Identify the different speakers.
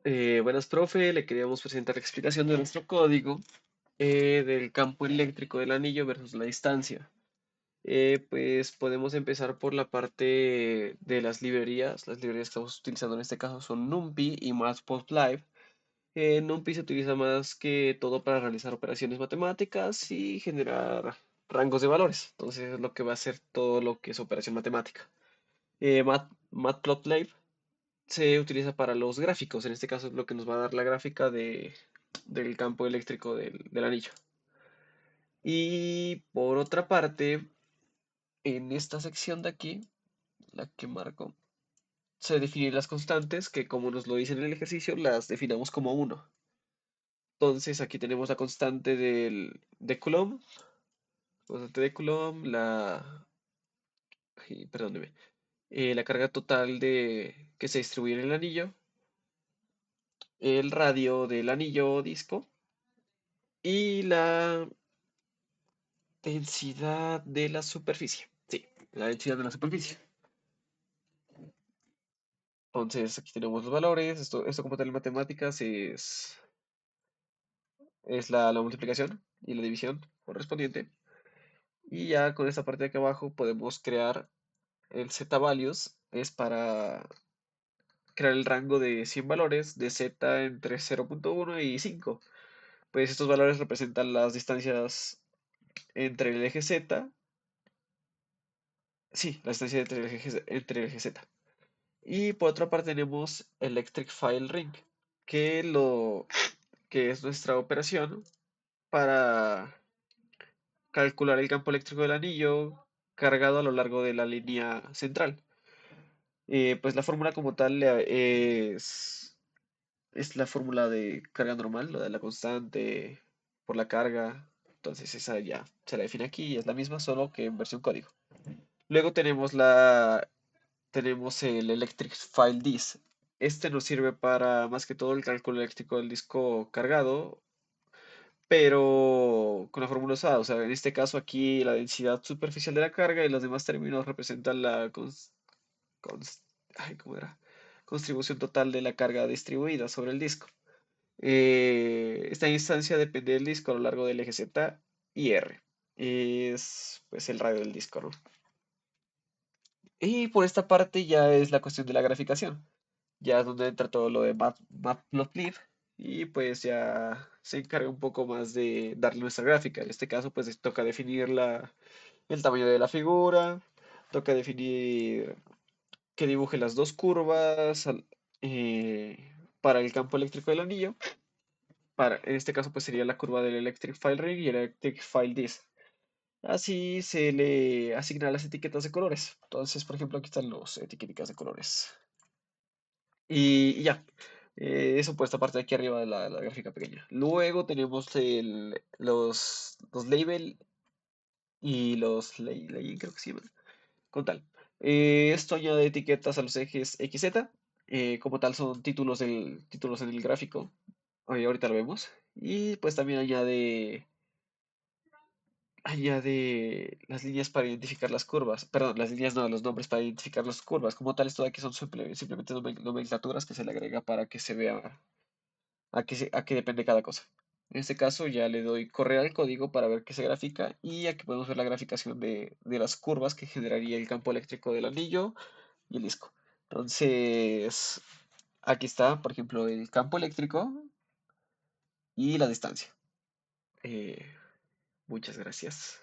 Speaker 1: Buenas, profe. Le queríamos presentar la explicación de nuestro código del campo eléctrico del anillo versus la distancia. Pues podemos empezar por la parte de las librerías. Las librerías que estamos utilizando en este caso son NumPy y Matplotlib. NumPy se utiliza más que todo para realizar operaciones matemáticas y generar rangos de valores. Entonces es lo que va a hacer todo lo que es operación matemática. Matplotlib se utiliza para los gráficos. En este caso es lo que nos va a dar la gráfica del campo eléctrico del anillo. Y por otra parte, en esta sección de aquí, la que marco, se definen las constantes que, como nos lo dice en el ejercicio, las definamos como uno. Entonces aquí tenemos la constante de Coulomb, perdóneme, la carga total que se distribuye en el anillo, el radio del anillo o disco y la densidad de la superficie. Sí, la densidad de la superficie. Entonces aquí tenemos los valores. Esto como tal en matemáticas es la multiplicación y la división correspondiente. Y ya con esta parte de aquí abajo podemos crear el z-values. Es para crear el rango de 100 valores de z entre 0.1 y 5. Pues estos valores representan las distancias entre el eje z. Sí, la distancia entre el eje z. Y por otra parte tenemos Electric File Ring, que, que es nuestra operación para calcular el campo eléctrico del anillo cargado a lo largo de la línea central. Pues la fórmula como tal es la fórmula de carga normal, lo de la constante por la carga. Entonces esa ya se la define aquí y es la misma, solo que en versión código. Luego tenemos el Electric File Disk. Este nos sirve para más que todo el cálculo eléctrico del disco cargado, pero con la fórmula usada. O sea, en este caso aquí la densidad superficial de la carga y los demás términos representan la ¿cómo era? Contribución total de la carga distribuida sobre el disco. Esta instancia depende del disco a lo largo del eje Z y R. Es pues el radio del disco, ¿no? Y por esta parte ya es la cuestión de la graficación. Ya es donde entra todo lo de Matplotlib y pues ya se encarga un poco más de darle nuestra gráfica. En este caso pues toca definir el tamaño de la figura, toca definir que dibuje las dos curvas para el campo eléctrico del anillo. En este caso pues sería la curva del Electric File Ring y el Electric File Disk. Así se le asignan las etiquetas de colores. Entonces, por ejemplo, aquí están las etiquetas de colores. Y ya. Eso por esta parte de aquí arriba de la gráfica pequeña. Luego tenemos los label y los legend, creo que se llaman. Con tal. Esto añade etiquetas a los ejes XZ. Como tal son títulos en el gráfico. Ahorita lo vemos. Y pues también añade las líneas para identificar las curvas. Perdón, las líneas no, los nombres para identificar las curvas. Como tal, esto de aquí son simplemente nomenclaturas que se le agrega para que se vea a qué depende cada cosa. En este caso ya le doy correr al código para ver qué se grafica y aquí podemos ver la graficación de las curvas que generaría el campo eléctrico del anillo y el disco. Entonces, aquí está, por ejemplo, el campo eléctrico y la distancia. Eh, Muchas gracias.